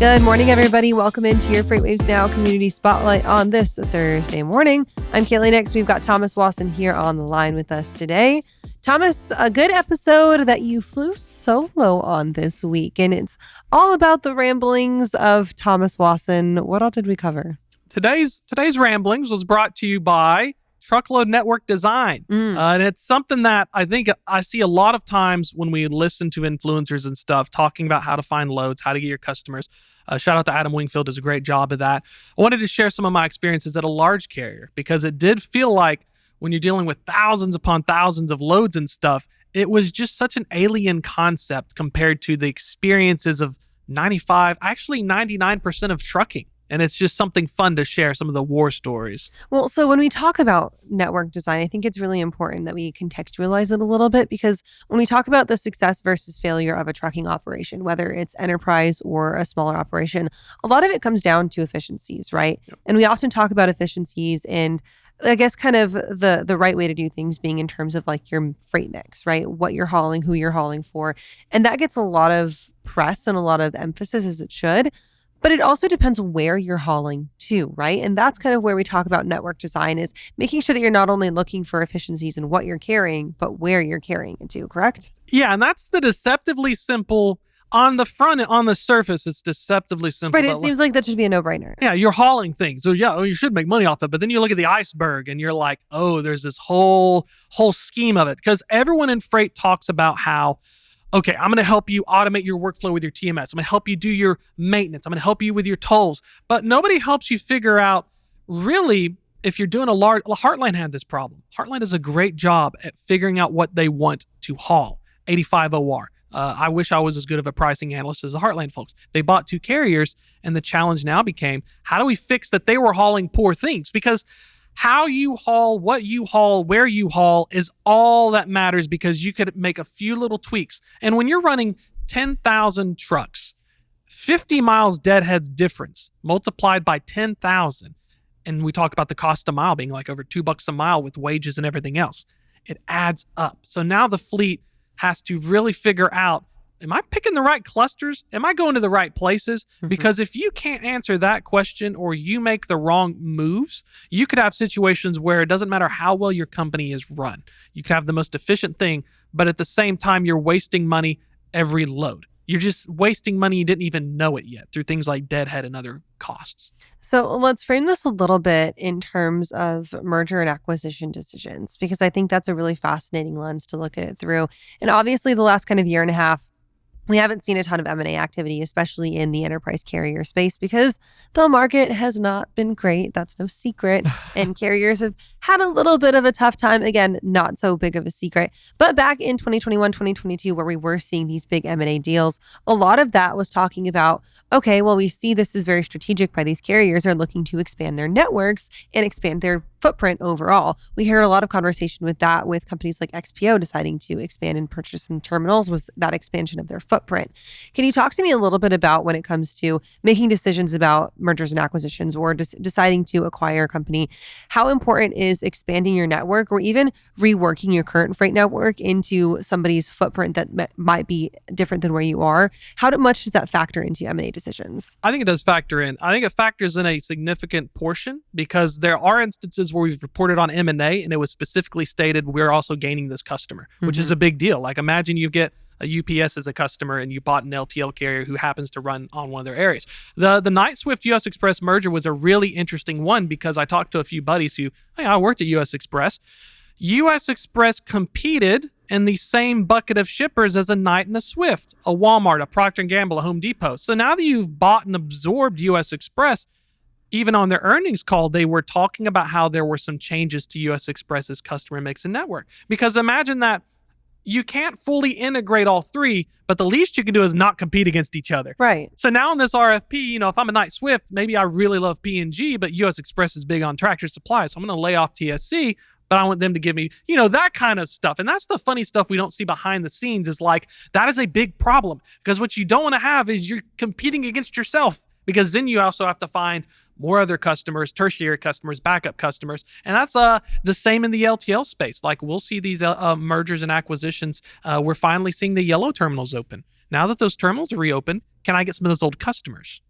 Good morning, everybody. Welcome into your FreightWaves Now Community Spotlight on this Thursday morning. I'm Kaylee Nix. We've got Thomas Wasson here on the line with us today. Thomas, a good episode that you flew solo on this week, and it's all about the ramblings of Thomas Wasson. What all did we cover? Today's ramblings was brought to you by Truckload Network Design. And it's something that I think I see a lot of times when we listen to influencers and stuff talking about how to find loads, how to get your customers. Shout out to Adam Wingfield, does a great job of that. I wanted to share some of my experiences at a large carrier because it did feel like when you're dealing with thousands upon thousands of loads and stuff, it was just such an alien concept compared to the experiences of 99% of trucking. And it's just something fun to share, some of the war stories. Well, so when we talk about network design, I think it's really important that we contextualize it a little bit, because when we talk about the success versus failure of a trucking operation, whether it's enterprise or a smaller operation, a lot of it comes down to efficiencies, right? Yep. And we often talk about efficiencies and I guess kind of the right way to do things being in terms of like your freight mix, right? What you're hauling, who you're hauling for. And that gets a lot of press and a lot of emphasis, as it should. But it also depends where you're hauling to, right? And that's kind of where we talk about network design, is making sure that you're not only looking for efficiencies in what you're carrying, but where you're carrying it to, correct? Yeah, and that's the deceptively simple. On the front, on the surface, it's deceptively simple. Right, it seems like that should be a no-brainer. Yeah, you're hauling things. So yeah, you should make money off it. But then you look at the iceberg and you're like, oh, there's this whole scheme of it. Because everyone in freight talks about how, okay, I'm going to help you automate your workflow with your TMS. I'm going to help you do your maintenance. I'm going to help you with your tolls. But nobody helps you figure out, really, if you're doing Heartline had this problem. Heartline does a great job at figuring out what they want to haul. 85 OR. I wish I was as good of a pricing analyst as the Heartline folks. They bought two carriers, and the challenge now became, how do we fix that they were hauling poor things? Because how you haul, what you haul, where you haul is all that matters, because you could make a few little tweaks. And when you're running 10,000 trucks, 50 miles deadheads difference multiplied by 10,000, and we talk about the cost a mile being like over $2 a mile with wages and everything else, it adds up. So now the fleet has to really figure out, am I picking the right clusters? Am I going to the right places? Because if you can't answer that question, or you make the wrong moves, you could have situations where it doesn't matter how well your company is run. You could have the most efficient thing, but at the same time, you're wasting money every load. You're just wasting money. You didn't even know it yet through things like deadhead and other costs. So let's frame this a little bit in terms of merger and acquisition decisions, because I think that's a really fascinating lens to look at it through. And obviously the last kind of year and a half, we haven't seen a ton of M&A activity, especially in the enterprise carrier space, because the market has not been great. That's no secret. And carriers have had a little bit of a tough time. Again, not so big of a secret. But back in 2021, 2022, where we were seeing these big M&A deals, a lot of that was talking about, okay, well, we see this is very strategic by these carriers. They're looking to expand their networks and expand their footprint overall. We heard a lot of conversation with that, with companies like XPO deciding to expand and purchase some terminals, was that expansion of their footprint. Can you talk to me a little bit about when it comes to making decisions about mergers and acquisitions, or deciding to acquire a company, how important is expanding your network, or even reworking your current freight network into somebody's footprint that might be different than where you are? How much does that factor into M&A decisions? I think it does factor in. I think it factors in a significant portion, because there are instances where we've reported on M&A and it was specifically stated we're also gaining this customer, which is a big deal. Like, imagine you get a UPS as a customer and you bought an LTL carrier who happens to run on one of their areas. The Knight-Swift US Express merger was a really interesting one, because I talked to a few buddies who, hey, I worked at US Express. US Express competed in the same bucket of shippers as a Knight and a Swift, a Walmart, a Procter & Gamble, a Home Depot. So now that you've bought and absorbed US Express, even on their earnings call, they were talking about how there were some changes to US Express's customer mix and network. Because imagine that you can't fully integrate all three, but the least you can do is not compete against each other. Right. So now in this RFP, if I'm a Knight Swift, maybe I really love P&G, but US Express is big on tractor supply. So I'm going to lay off TSC, but I want them to give me, that kind of stuff. And that's the funny stuff we don't see behind the scenes, is like, that is a big problem, because what you don't want to have is you're competing against yourself, because then you also have to find more other customers, tertiary customers, backup customers. And that's the same in the LTL space. Like, we'll see these mergers and acquisitions. We're finally seeing the yellow terminals open. Now that those terminals are reopened, can I get some of those old customers?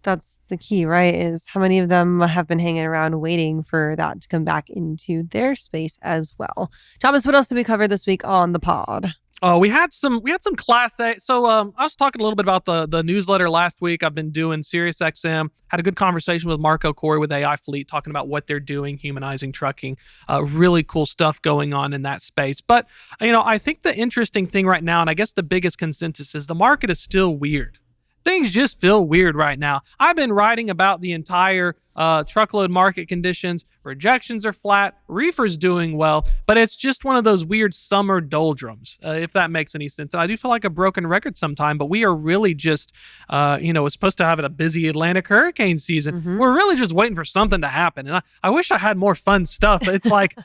That's the key, right? Is how many of them have been hanging around waiting for that to come back into their space as well. Thomas, what else did we cover this week on the pod? We had some Class A. So I was talking a little bit about the newsletter last week. I've been doing SiriusXM. Had a good conversation with Marco Corey with AI Fleet, talking about what they're doing, humanizing trucking. Really cool stuff going on in that space. But I think the interesting thing right now, and I guess the biggest consensus, is the market is still weird. Things just feel weird right now. I've been writing about the entire truckload market conditions. Rejections are flat. Reefer's doing well, but it's just one of those weird summer doldrums, if that makes any sense. And I do feel like a broken record sometime, but we are really just, we're supposed to have a busy Atlantic hurricane season. Mhm. We're really just waiting for something to happen. And I wish I had more fun stuff. It's like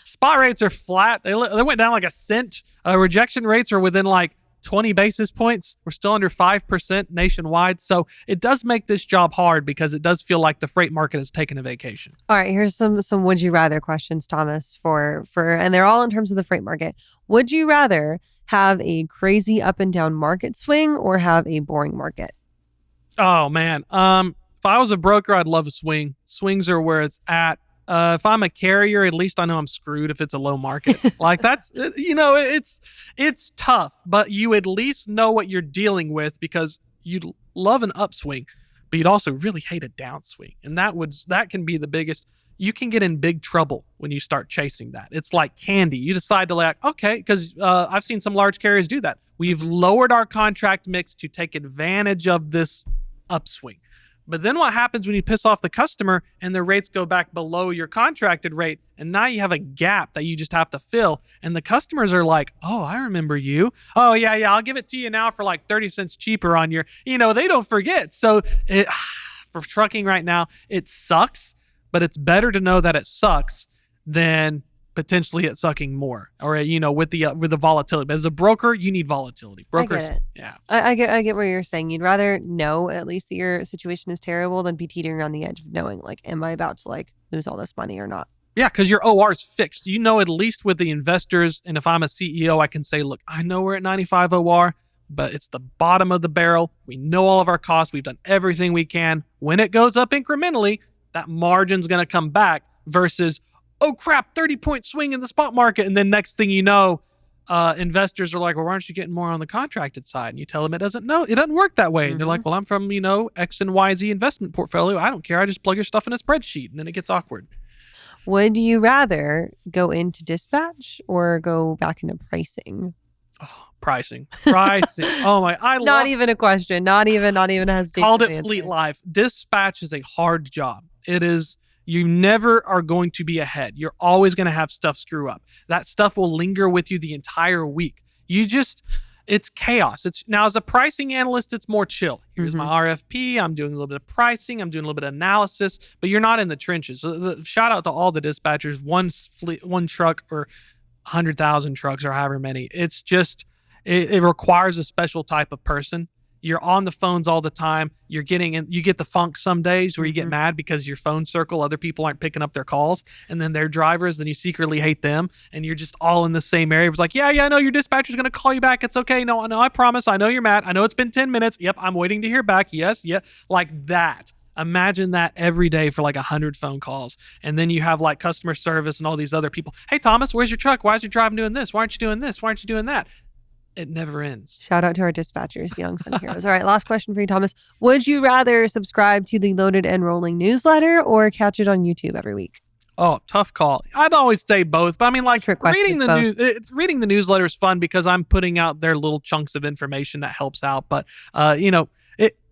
spot rates are flat. They went down like a cent. Rejection rates are within like 20 basis points. We're still under 5% nationwide. So it does make this job hard because it does feel like the freight market has taken a vacation. All right, here's some would you rather questions, Thomas, for and they're all in terms of the freight market. Would you rather have a crazy up and down market swing or have a boring market? Oh man. If I was a broker, I'd love a swing. Swings are where it's at. If I'm a carrier, at least I know I'm screwed if it's a low market. Like that's, it's tough, but you at least know what you're dealing with because you'd love an upswing, but you'd also really hate a downswing. And that can be the biggest. You can get in big trouble when you start chasing that. It's like candy. You decide to okay, because I've seen some large carriers do that. We've lowered our contract mix to take advantage of this upswing. But then what happens when you piss off the customer and their rates go back below your contracted rate, and now you have a gap that you just have to fill, and the customers are like, oh, I remember you. Oh, yeah, I'll give it to you now for like 30 cents cheaper on your, they don't forget. So for trucking right now, it sucks, but it's better to know that it sucks than potentially it sucking more, or with the volatility. But as a broker, you need volatility. Brokers, I get it. yeah, I get what you're saying. You'd rather know at least that your situation is terrible than be teetering on the edge of knowing, like, am I about to lose all this money or not? Yeah, because your OR is fixed. At least with the investors, and if I'm a CEO, I can say, look, I know we're at 95 OR, but it's the bottom of the barrel. We know all of our costs. We've done everything we can. When it goes up incrementally, that margin's going to come back versus, oh crap, 30-point swing in the spot market. And then next thing you know, investors are like, well, why aren't you getting more on the contracted side? And you tell them it doesn't work that way. And they're like, well, I'm from, X and YZ investment portfolio. I don't care. I just plug your stuff in a spreadsheet. And then it gets awkward. Would you rather go into dispatch or go back into pricing? Oh, pricing. Oh my, Not even a question. Not even a hesitation. Called it Fleet Life. Dispatch is a hard job. It is. You never are going to be ahead. You're always going to have stuff screw up. That stuff will linger with you the entire week. It's chaos. Now, as a pricing analyst, it's more chill. Here's my RFP. I'm doing a little bit of pricing. I'm doing a little bit of analysis, but you're not in the trenches. So shout out to all the dispatchers, one truck or 100,000 trucks or however many. It's just, it requires a special type of person. You're on the phones all the time. You get the funk some days where you get mad because your phone circle, other people aren't picking up their calls, and then their drivers, then you secretly hate them, and you're just all in the same area. It's like, yeah, I know your dispatcher's going to call you back. It's okay. No, I promise. I know you're mad. I know it's been 10 minutes. Yep, I'm waiting to hear back. Yes, yeah, like that. Imagine that every day for like 100 phone calls. And then you have like customer service and all these other people. Hey, Thomas, where's your truck? Why is your driver doing this? Why aren't you doing this? Why aren't you doing that? It never ends. Shout out to our dispatchers, the unsung heroes. All right, last question for you, Thomas. Would you rather subscribe to the Loaded and Rolling newsletter or catch it on YouTube every week? Oh, tough call. I'd always say both, but I mean, like reading the newsletter is fun because I'm putting out their little chunks of information that helps out. But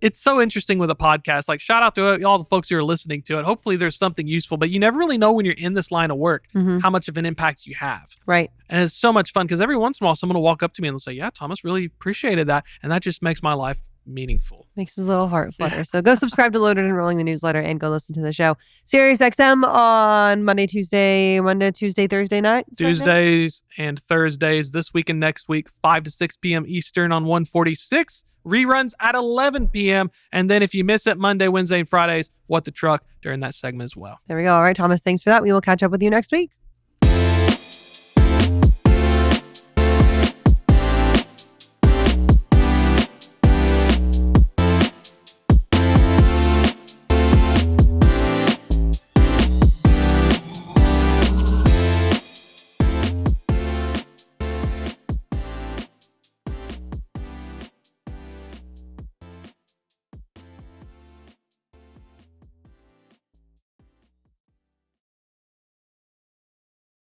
it's so interesting with a podcast. Like, shout out to all the folks who are listening to it. Hopefully there's something useful, but you never really know when you're in this line of work how much of an impact you have. Right. And it's so much fun because every once in a while someone will walk up to me and they'll say, yeah, Thomas, really appreciated that. And that just makes my life meaningful. Makes his little heart flutter. So go subscribe to Loaded and Rolling, the newsletter, and go listen to the show. SiriusXM on Monday, Tuesday, Thursday night. Tuesdays and Thursdays this week and next week, 5 to 6 p.m. Eastern on 146. Reruns at 11 p.m. And then if you miss it, Monday, Wednesday, and Fridays, What the Truck during that segment as well. There we go. All right, Thomas, thanks for that. We will catch up with you next week.